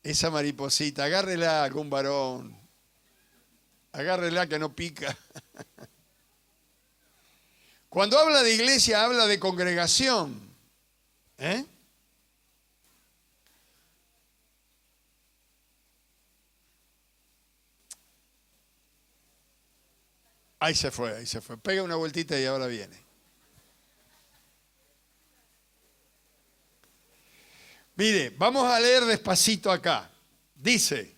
Esa mariposita, agárrela algún varón. Agárrela que no pica. Cuando habla de iglesia, habla de congregación. ¿Eh? Ahí se fue, ahí se fue. Pega una vueltita y ahora viene. Mire, vamos a leer despacito acá. Dice,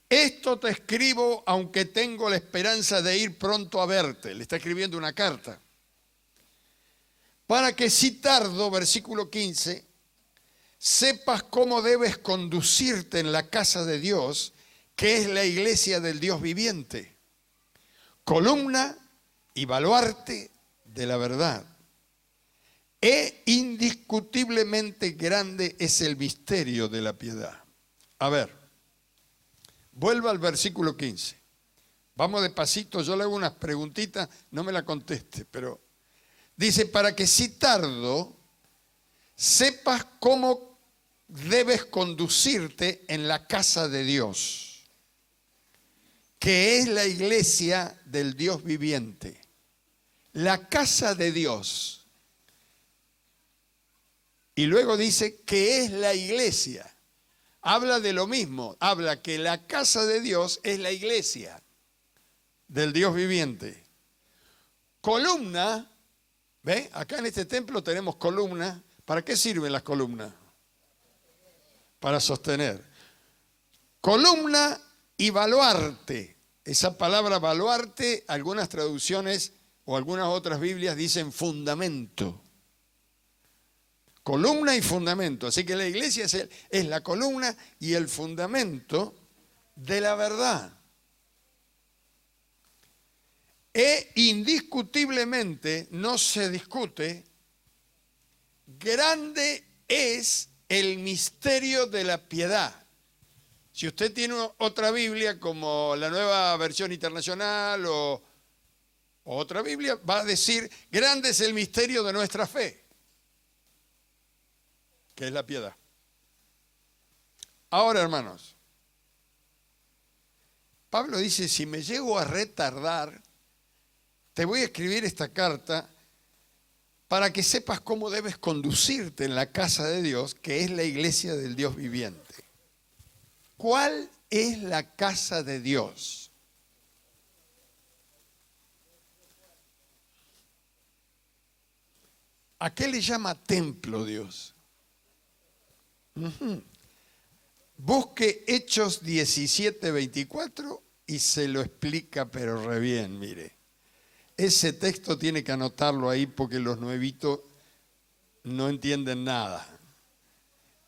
esto te escribo aunque tengo la esperanza de ir pronto a verte. Le está escribiendo una carta. Para que si tardo, versículo 15, sepas cómo debes conducirte en la casa de Dios, que es la iglesia del Dios viviente, columna y baluarte de la verdad. Indiscutiblemente grande es el misterio de la piedad. A ver, vuelva al versículo 15. Vamos despacito, yo le hago unas preguntitas, no me la conteste, pero dice, para que si tardo, sepas cómo debes conducirte en la casa de Dios, que es la iglesia del Dios viviente. La casa de Dios. Y luego dice que es la iglesia. Habla de lo mismo. Habla que la casa de Dios es la iglesia del Dios viviente. Columna, ¿ve? Acá en este templo tenemos columnas. ¿Para qué sirven las columnas? Para sostener. Columna y baluarte. Esa palabra baluarte, algunas traducciones o algunas otras Biblias dicen fundamento. Columna y fundamento. Así que la iglesia es la columna y el fundamento de la verdad. Indiscutiblemente, no se discute, grande es el misterio de la piedad. Si usted tiene otra Biblia como la Nueva Versión Internacional o otra Biblia, va a decir, grande es el misterio de nuestra fe, que es la piedad. Ahora, hermanos, Pablo dice, si me llego a retardar, te voy a escribir esta carta para que sepas cómo debes conducirte en la casa de Dios, que es la iglesia del Dios viviente. ¿Cuál es la casa de Dios? ¿A qué le llama templo Dios? Busque Hechos 17:24 y se lo explica pero re bien, mire. Ese texto tiene que anotarlo ahí porque los nuevitos no entienden nada.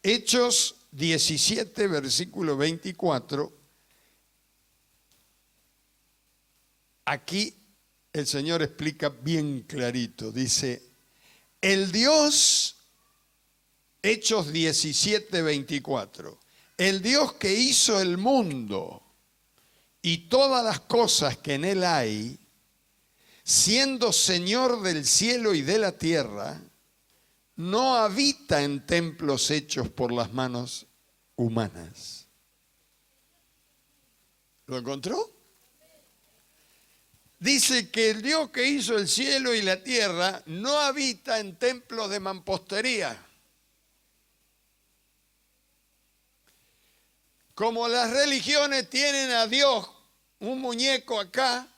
Hechos 17, versículo 24. Aquí el Señor explica bien clarito. Dice, el Dios, Hechos 17, 24. El Dios que hizo el mundo y todas las cosas que en él hay, siendo Señor del cielo y de la tierra, no habita en templos hechos por las manos humanas. ¿Lo encontró? Dice que el Dios que hizo el cielo y la tierra no habita en templos de mampostería. Como las religiones tienen a Dios, un muñeco acá,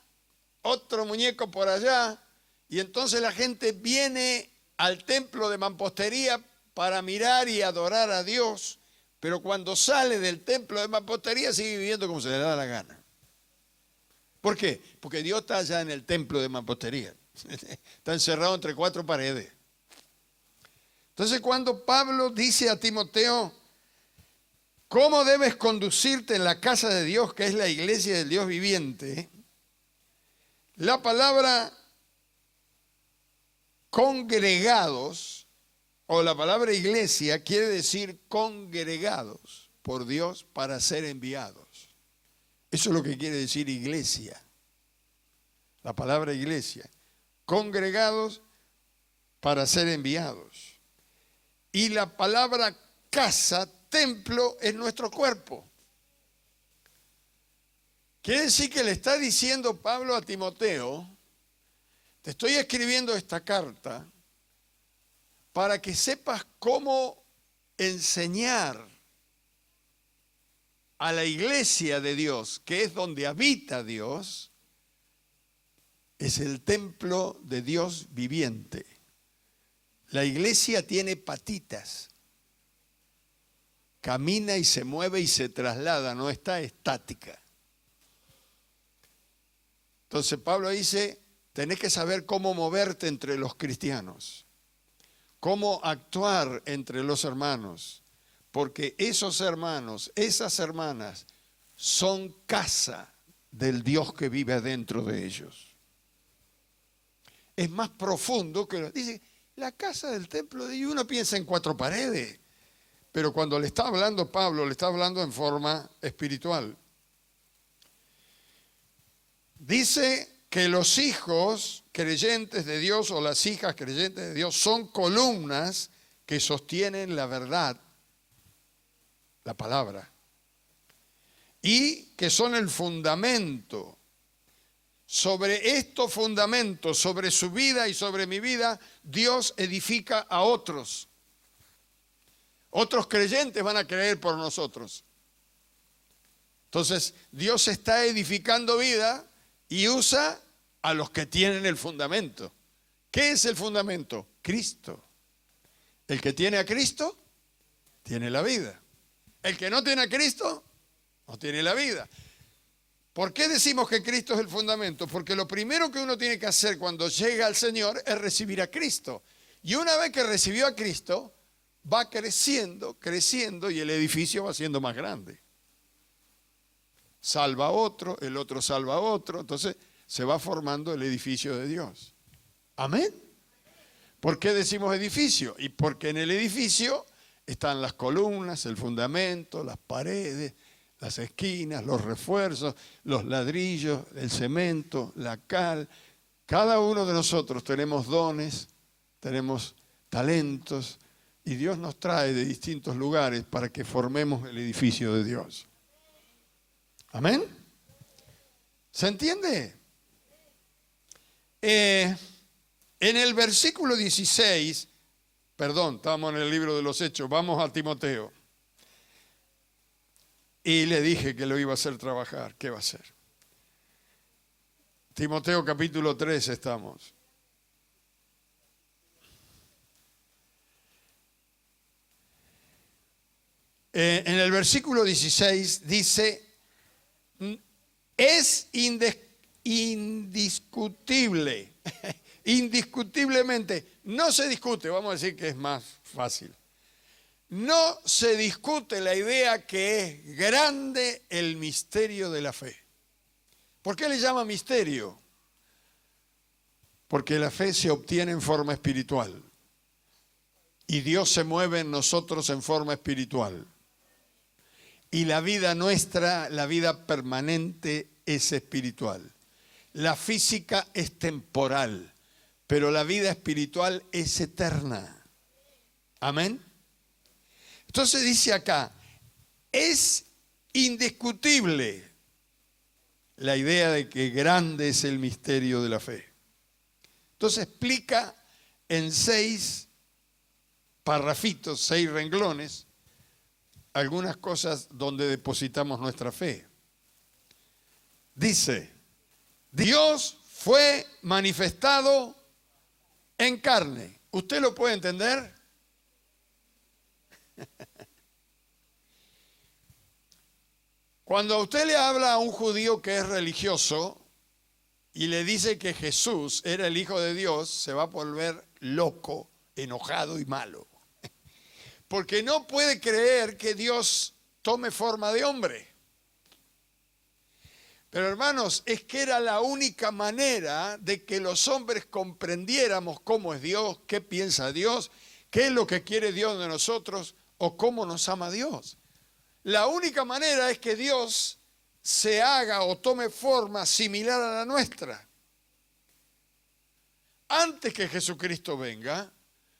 otro muñeco por allá, y entonces la gente viene al templo de mampostería para mirar y adorar a Dios, pero cuando sale del templo de mampostería sigue viviendo como se le da la gana. ¿Por qué? Porque Dios está allá en el templo de mampostería. Está encerrado entre cuatro paredes. Entonces cuando Pablo dice a Timoteo, ¿cómo debes conducirte en la casa de Dios, que es la iglesia del Dios viviente? La palabra congregados o la palabra iglesia quiere decir congregados por Dios para ser enviados. Eso es lo que quiere decir iglesia. La palabra iglesia. Congregados para ser enviados. Y la palabra casa, templo es nuestro cuerpo. Quiere decir que le está diciendo Pablo a Timoteo, te estoy escribiendo esta carta para que sepas cómo enseñar a la iglesia de Dios, que es donde habita Dios, es el templo de Dios viviente. La iglesia tiene patitas, camina y se mueve y se traslada, no está estática. Entonces Pablo dice, tenés que saber cómo moverte entre los cristianos, cómo actuar entre los hermanos, porque esos hermanos, esas hermanas, son casa del Dios que vive dentro de ellos. Es más profundo que dice, la casa del templo de Dios. Uno piensa en 4 paredes, pero cuando le está hablando Pablo, le está hablando en forma espiritual. Dice que los hijos creyentes de Dios o las hijas creyentes de Dios son columnas que sostienen la verdad, la palabra, y que son el fundamento. Sobre estos fundamentos, sobre su vida y sobre mi vida, Dios edifica a otros. Otros creyentes van a creer por nosotros. Entonces, Dios está edificando vida y usa a los que tienen el fundamento. ¿Qué es el fundamento? Cristo. El que tiene a Cristo, tiene la vida. El que no tiene a Cristo, no tiene la vida. ¿Por qué decimos que Cristo es el fundamento? Porque lo primero que uno tiene que hacer cuando llega al Señor es recibir a Cristo. Y una vez que recibió a Cristo, va creciendo, creciendo y el edificio va siendo más grande. Salva a otro, el otro salva a otro, entonces se va formando el edificio de Dios. ¿Amén? ¿Por qué decimos edificio? Y porque en el edificio están las columnas, el fundamento, las paredes, las esquinas, los refuerzos, los ladrillos, el cemento, la cal. Cada uno de nosotros tenemos dones, tenemos talentos y Dios nos trae de distintos lugares para que formemos el edificio de Dios. ¿Amén? ¿Se entiende? En el versículo 16, perdón, estamos en el libro de los Hechos, vamos a Timoteo. Y le dije que lo iba a hacer trabajar. ¿Qué va a hacer? Timoteo capítulo 3 estamos. En el versículo 16 dice, es indiscutible, indiscutiblemente, no se discute, vamos a decir que es más fácil. No se discute la idea que es grande el misterio de la fe. ¿Por qué le llama misterio? Porque la fe se obtiene en forma espiritual. Y Dios se mueve en nosotros en forma espiritual. Y la vida nuestra, la vida permanente, es espiritual. La física es temporal, pero la vida espiritual es eterna. Amén. Entonces dice acá, es indiscutible la idea de que grande es el misterio de la fe. Entonces explica en 6 parrafitos, 6 renglones, algunas cosas donde depositamos nuestra fe. Dice, Dios fue manifestado en carne. ¿Usted lo puede entender? Cuando usted le habla a un judío que es religioso y le dice que Jesús era el Hijo de Dios, se va a volver loco, enojado y malo. Porque no puede creer que Dios tome forma de hombre. Pero hermanos, es que era la única manera de que los hombres comprendiéramos cómo es Dios, qué piensa Dios, qué es lo que quiere Dios de nosotros o cómo nos ama Dios. La única manera es que Dios se haga o tome forma similar a la nuestra. Antes que Jesucristo venga,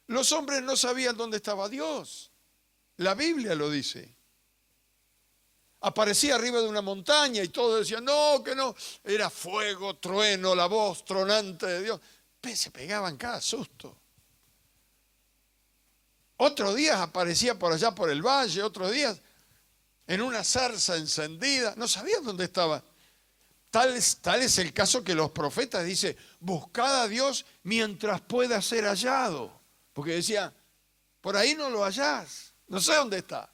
los hombres no sabían dónde estaba Dios. La Biblia lo dice. Aparecía arriba de una montaña y todos decían, no, que no. Era fuego, trueno, la voz tronante de Dios. Se pegaban cada susto. Otros días aparecía por allá por el valle, otros días en una zarza encendida. No sabían dónde estaba. Tal es el caso que los profetas dicen, buscad a Dios mientras pueda ser hallado. Porque decía, por ahí no lo hallás, no sé dónde está.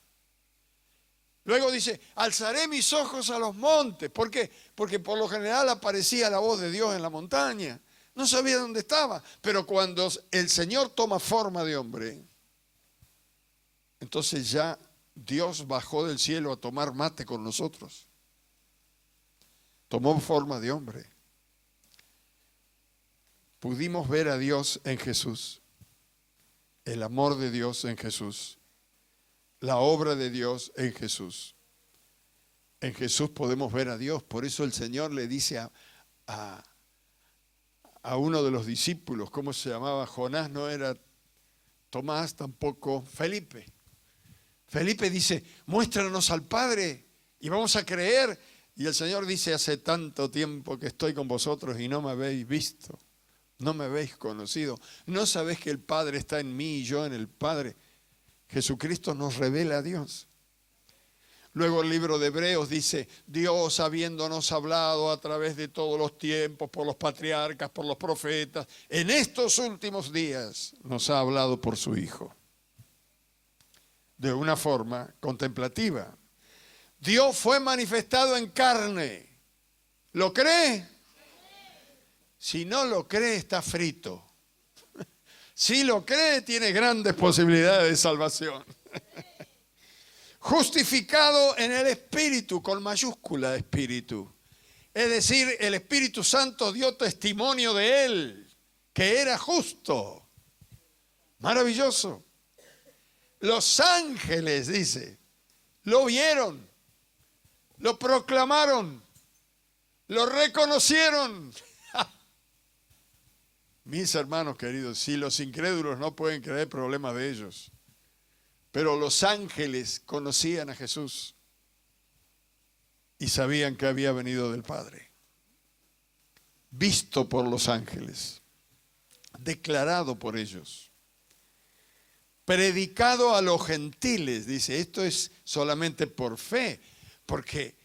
Luego dice, alzaré mis ojos a los montes. ¿Por qué? Porque por lo general aparecía la voz de Dios en la montaña. No sabía dónde estaba. Pero cuando el Señor toma forma de hombre, entonces ya Dios bajó del cielo a tomar mate con nosotros. Tomó forma de hombre. Pudimos ver a Dios en Jesús. El amor de Dios en Jesús. La obra de Dios en Jesús. En Jesús podemos ver a Dios. Por eso el Señor le dice a uno de los discípulos, ¿cómo se llamaba? Jonás no era Tomás, tampoco Felipe. Felipe dice, muéstranos al Padre y vamos a creer. Y el Señor dice, hace tanto tiempo que estoy con vosotros y no me habéis visto, no me habéis conocido. ¿No sabéis que el Padre está en mí y yo en el Padre? Jesucristo nos revela a Dios. Luego el libro de Hebreos dice, Dios habiéndonos hablado a través de todos los tiempos, por los patriarcas, por los profetas, en estos últimos días nos ha hablado por su Hijo. De una forma contemplativa. Dios fue manifestado en carne. ¿Lo cree? Si no lo cree, está frito. Si lo cree, tiene grandes posibilidades de salvación. Justificado en el Espíritu, con mayúscula de Espíritu. Es decir, el Espíritu Santo dio testimonio de él, que era justo. Maravilloso. Los ángeles, dice, lo vieron, lo proclamaron, lo reconocieron. Mis hermanos queridos, si los incrédulos no pueden creer, problemas de ellos. Pero los ángeles conocían a Jesús y sabían que había venido del Padre. Visto por los ángeles, declarado por ellos. Predicado a los gentiles, dice, esto es solamente por fe, porque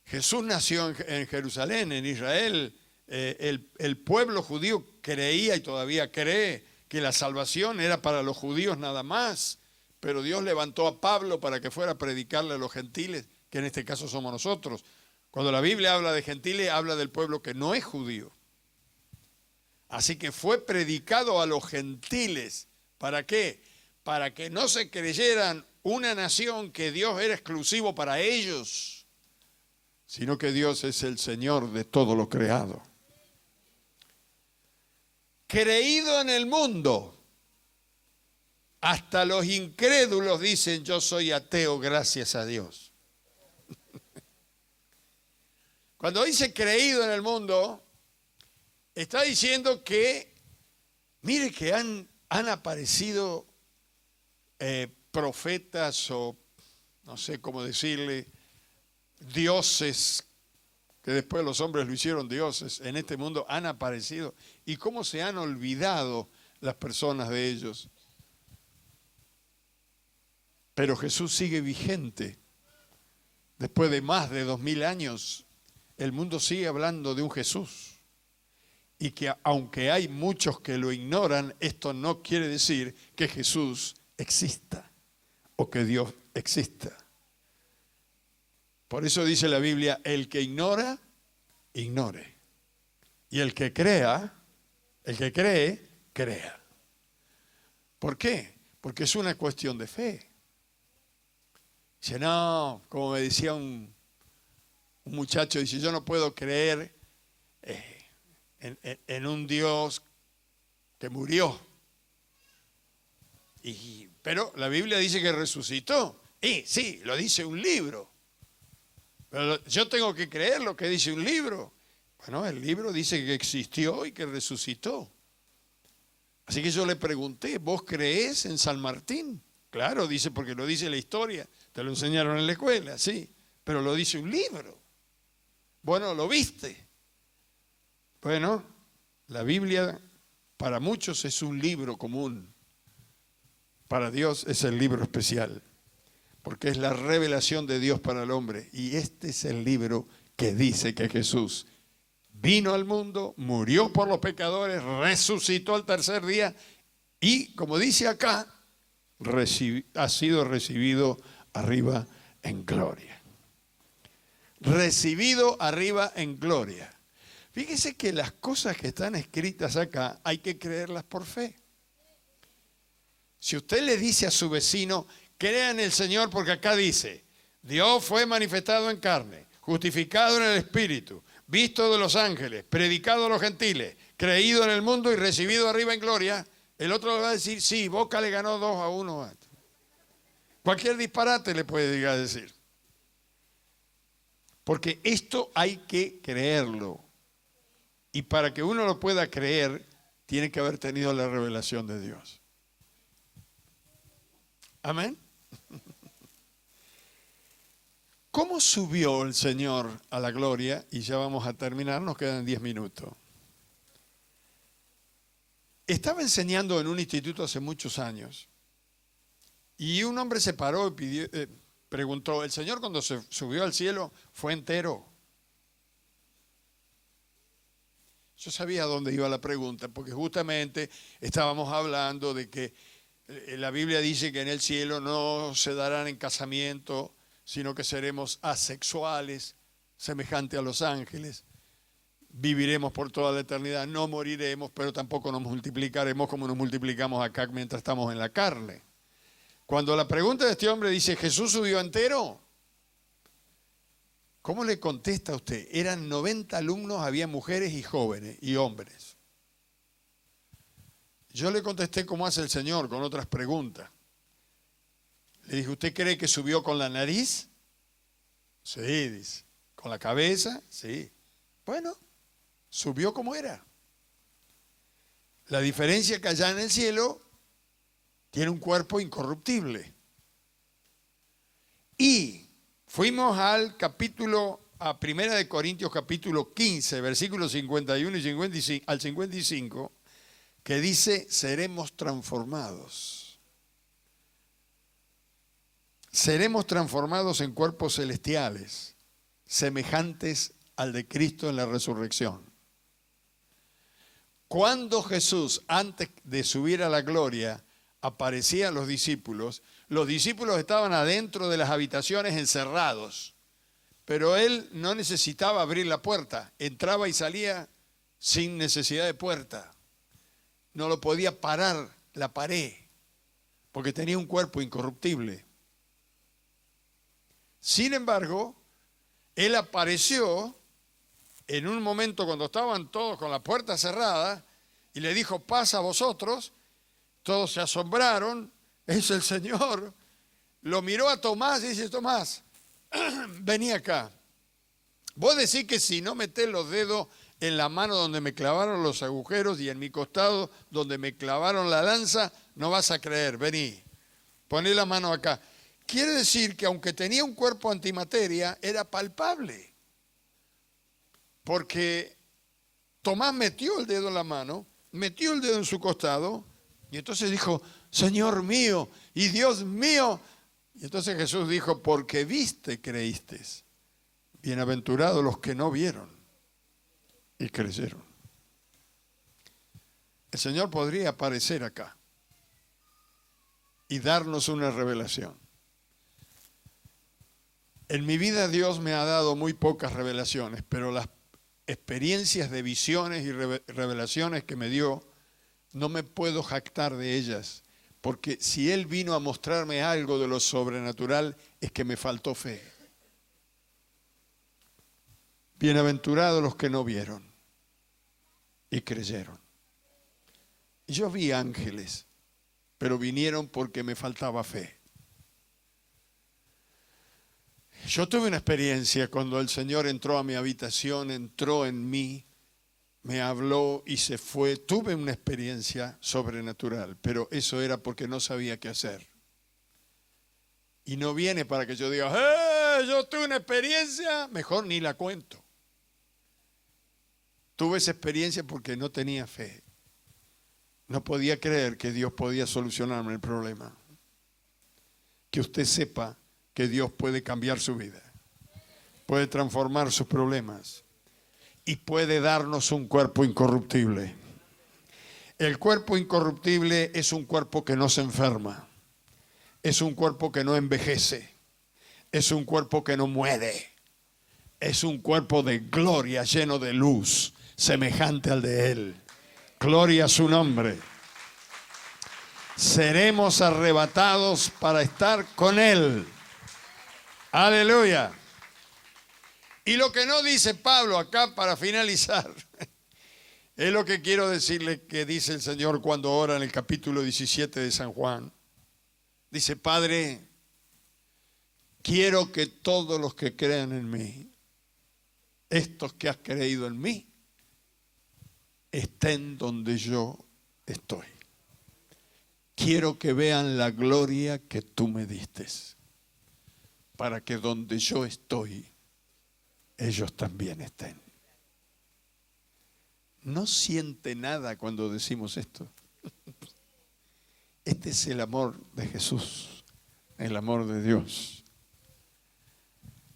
Jesús nació en Jerusalén, en Israel. El pueblo judío creía y todavía cree que la salvación era para los judíos nada más, pero Dios levantó a Pablo para que fuera a predicarle a los gentiles, que en este caso somos nosotros. Cuando la Biblia habla de gentiles, habla del pueblo que no es judío. Así que fue predicado a los gentiles. ¿Para qué? Para que no se creyeran una nación que Dios era exclusivo para ellos, sino que Dios es el Señor de todo lo creado. Creído en el mundo. Hasta los incrédulos dicen, yo soy ateo, gracias a Dios. Cuando dice creído en el mundo, está diciendo que, mire que han aparecido profetas o no sé cómo decirle, dioses, que después los hombres lo hicieron dioses, en este mundo han aparecido. Y cómo se han olvidado las personas de ellos. Pero Jesús sigue vigente. Después de más de 2000 años, el mundo sigue hablando de un Jesús. Y que aunque hay muchos que lo ignoran, esto no quiere decir que Jesús exista o que Dios exista. Por eso dice la Biblia, el que ignora, ignore. Y el que cree, crea. ¿Por qué? Porque es una cuestión de fe. Dice, no, como me decía un muchacho, dice, yo no puedo creer en un Dios que murió. Pero la Biblia dice que resucitó. Y sí, lo dice un libro. Pero yo tengo que creer lo que dice un libro. Bueno, el libro dice que existió y que resucitó. Así que yo le pregunté, ¿vos creés en San Martín? Claro, dice porque lo dice la historia. Te lo enseñaron en la escuela, sí. Pero lo dice un libro. Bueno, ¿lo viste? Bueno, la Biblia para muchos es un libro común. Para Dios es el libro especial. Porque es la revelación de Dios para el hombre. Y este es el libro que dice que Jesús vino al mundo, murió por los pecadores, resucitó al tercer día y, como dice acá, ha sido recibido arriba en gloria. Recibido arriba en gloria. Fíjese que las cosas que están escritas acá hay que creerlas por fe. Si usted le dice a su vecino, crea en el Señor porque acá dice, Dios fue manifestado en carne, justificado en el Espíritu, visto de los ángeles, predicado a los gentiles, creído en el mundo y recibido arriba en gloria, el otro le va a decir, sí, Boca le ganó 2-1. Cualquier disparate le puede llegar a decir. Porque esto hay que creerlo. Y para que uno lo pueda creer, tiene que haber tenido la revelación de Dios. Amén. ¿Cómo subió el Señor a la gloria? Y ya vamos a terminar, nos quedan 10 minutos. Estaba enseñando en un instituto hace muchos años y un hombre se paró y preguntó, ¿el Señor cuando se subió al cielo fue entero? Yo sabía dónde iba la pregunta, porque justamente estábamos hablando de que la Biblia dice que en el cielo no se darán en casamiento, sino que seremos asexuales, semejante a los ángeles. Viviremos por toda la eternidad, no moriremos, pero tampoco nos multiplicaremos como nos multiplicamos acá mientras estamos en la carne. Cuando la pregunta de este hombre dice, ¿Jesús subió entero? ¿Cómo le contesta a usted? Eran 90 alumnos, había mujeres y jóvenes y hombres. Yo le contesté como hace el Señor con otras preguntas. Le dije, ¿usted cree que subió con la nariz? Sí, dice. ¿Con la cabeza? Sí. Bueno, subió como era. La diferencia es que allá en el cielo tiene un cuerpo incorruptible. Y fuimos al capítulo, a 1 de Corintios capítulo 15, versículos 51 y 55, al 55, que dice, seremos transformados. Seremos transformados en cuerpos celestiales, semejantes al de Cristo en la resurrección. Cuando Jesús, antes de subir a la gloria, aparecía a los discípulos estaban adentro de las habitaciones encerrados, pero él no necesitaba abrir la puerta, entraba y salía sin necesidad de puerta. No lo podía parar la pared, porque tenía un cuerpo incorruptible. Sin embargo, él apareció en un momento cuando estaban todos con la puerta cerrada y le dijo, pasa a vosotros. Todos se asombraron, es el Señor. Lo miró a Tomás y dice, Tomás, vení acá. Vos decís que si no metés los dedos en la mano donde me clavaron los agujeros y en mi costado donde me clavaron la lanza, no vas a creer, vení. Poné la mano acá. Quiere decir que aunque tenía un cuerpo antimateria, era palpable. Porque Tomás metió el dedo en la mano, metió el dedo en su costado, y entonces dijo, Señor mío y Dios mío. Y entonces Jesús dijo, porque viste, creíste. Bienaventurados los que no vieron y creyeron. El Señor podría aparecer acá y darnos una revelación. En mi vida Dios me ha dado muy pocas revelaciones, pero las experiencias de visiones y revelaciones que me dio, no me puedo jactar de ellas, porque si Él vino a mostrarme algo de lo sobrenatural, es que me faltó fe. Bienaventurados los que no vieron y creyeron. Y yo vi ángeles, pero vinieron porque me faltaba fe. Yo tuve una experiencia cuando el Señor entró a mi habitación, entró en mí, me habló y se fue. Tuve una experiencia sobrenatural, pero eso era porque no sabía qué hacer. Y no viene para que yo diga, yo tuve una experiencia, mejor ni la cuento. Tuve esa experiencia porque no tenía fe. No podía creer que Dios podía solucionarme el problema. Que usted sepa que Dios puede cambiar su vida, puede transformar sus problemas y puede darnos un cuerpo incorruptible. El cuerpo incorruptible es un cuerpo que no se enferma, es un cuerpo que no envejece, es un cuerpo que no muere, es un cuerpo de gloria lleno de luz, semejante al de Él. Gloria a su nombre. Seremos arrebatados para estar con Él. Aleluya. Y lo que no dice Pablo acá para finalizar, es lo que quiero decirle que dice el Señor cuando ora en el capítulo 17 de San Juan. Dice, Padre, quiero que todos los que crean en mí, estos que has creído en mí, estén donde yo estoy. Quiero que vean la gloria que tú me diste, para que donde yo estoy, ellos también estén. ¿No siente nada cuando decimos esto? Este es el amor de Jesús, el amor de Dios.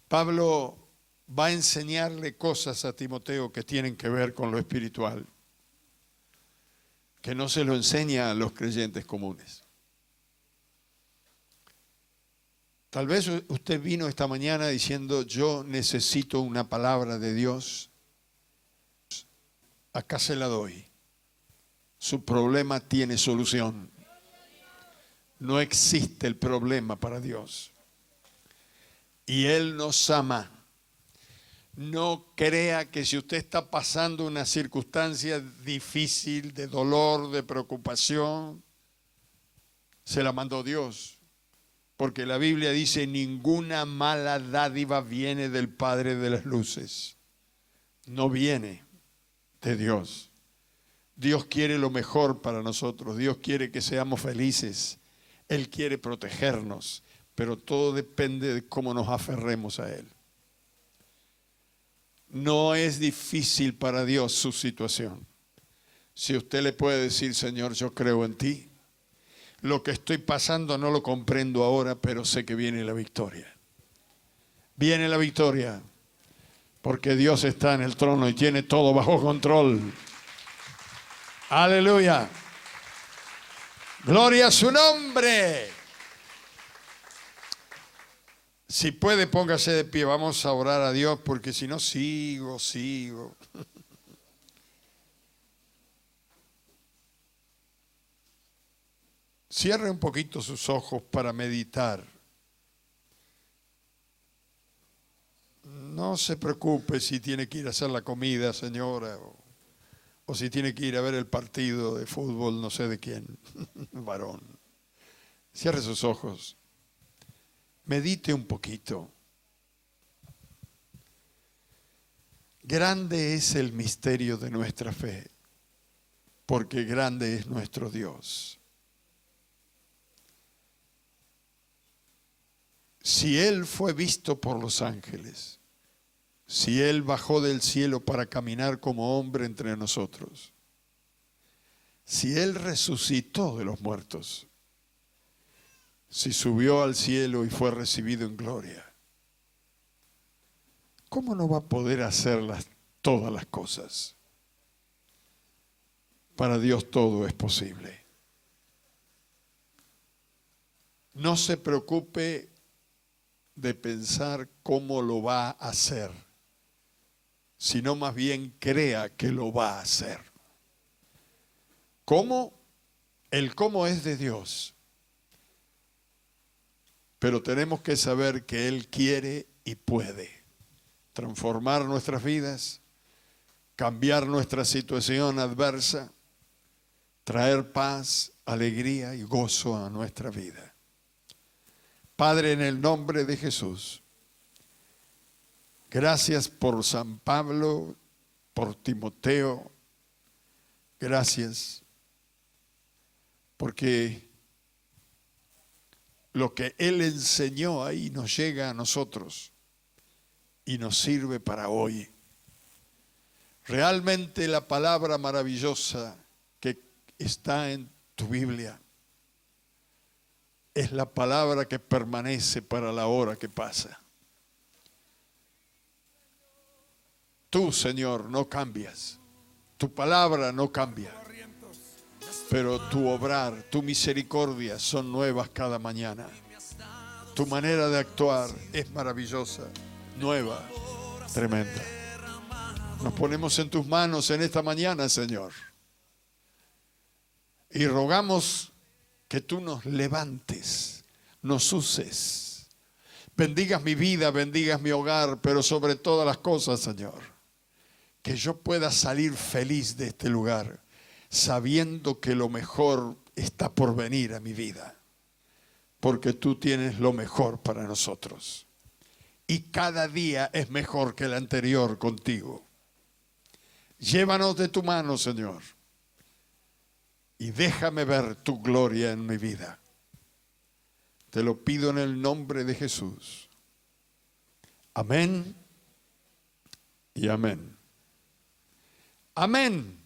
Pablo va a enseñarle cosas a Timoteo que tienen que ver con lo espiritual, que no se lo enseña a los creyentes comunes. Tal vez usted vino esta mañana diciendo, yo necesito una palabra de Dios. Acá se la doy. Su problema tiene solución. No existe el problema para Dios. Y Él nos ama. No crea que si usted está pasando una circunstancia difícil, de dolor, de preocupación, se la mandó Dios. Porque la Biblia dice, ninguna mala dádiva viene del Padre de las luces. No viene de Dios. Dios quiere lo mejor para nosotros. Dios quiere que seamos felices. Él quiere protegernos. Pero todo depende de cómo nos aferremos a Él. No es difícil para Dios su situación. Si usted le puede decir, Señor, yo creo en ti. Lo que estoy pasando no lo comprendo ahora, pero sé que viene la victoria. Viene la victoria. Porque Dios está en el trono y tiene todo bajo control. Aleluya. Gloria a su nombre. Si puede, póngase de pie. Vamos a orar a Dios porque si no, sigo. Cierre un poquito sus ojos para meditar. No se preocupe si tiene que ir a hacer la comida, señora, o si tiene que ir a ver el partido de fútbol, no sé de quién, varón. Cierre sus ojos. Medite un poquito. Grande es el misterio de nuestra fe, porque grande es nuestro Dios. Si Él fue visto por los ángeles, si Él bajó del cielo para caminar como hombre entre nosotros, si Él resucitó de los muertos, si subió al cielo y fue recibido en gloria, ¿cómo no va a poder hacer todas las cosas? Para Dios todo es posible. No se preocupe de pensar cómo lo va a hacer, sino más bien crea que lo va a hacer. ¿Cómo? El cómo es de Dios. Pero tenemos que saber que Él quiere y puede transformar nuestras vidas, cambiar nuestra situación adversa, traer paz, alegría y gozo a nuestra vida. Padre, en el nombre de Jesús, gracias por San Pablo, por Timoteo, gracias porque lo que Él enseñó ahí nos llega a nosotros y nos sirve para hoy. Realmente la palabra maravillosa que está en tu Biblia es la palabra que permanece para la hora que pasa. Tú, Señor, no cambias. Tu palabra no cambia. Pero tu obrar, tu misericordia son nuevas cada mañana. Tu manera de actuar es maravillosa, nueva, tremenda. Nos ponemos en tus manos en esta mañana, Señor. Y rogamos que tú nos levantes, nos uses. Bendigas mi vida, bendigas mi hogar, pero sobre todas las cosas, Señor, que yo pueda salir feliz de este lugar, sabiendo que lo mejor está por venir a mi vida, porque tú tienes lo mejor para nosotros. Y cada día es mejor que el anterior contigo. Llévanos de tu mano, Señor, y déjame ver tu gloria en mi vida. Te lo pido en el nombre de Jesús. Amén y amén. Amén.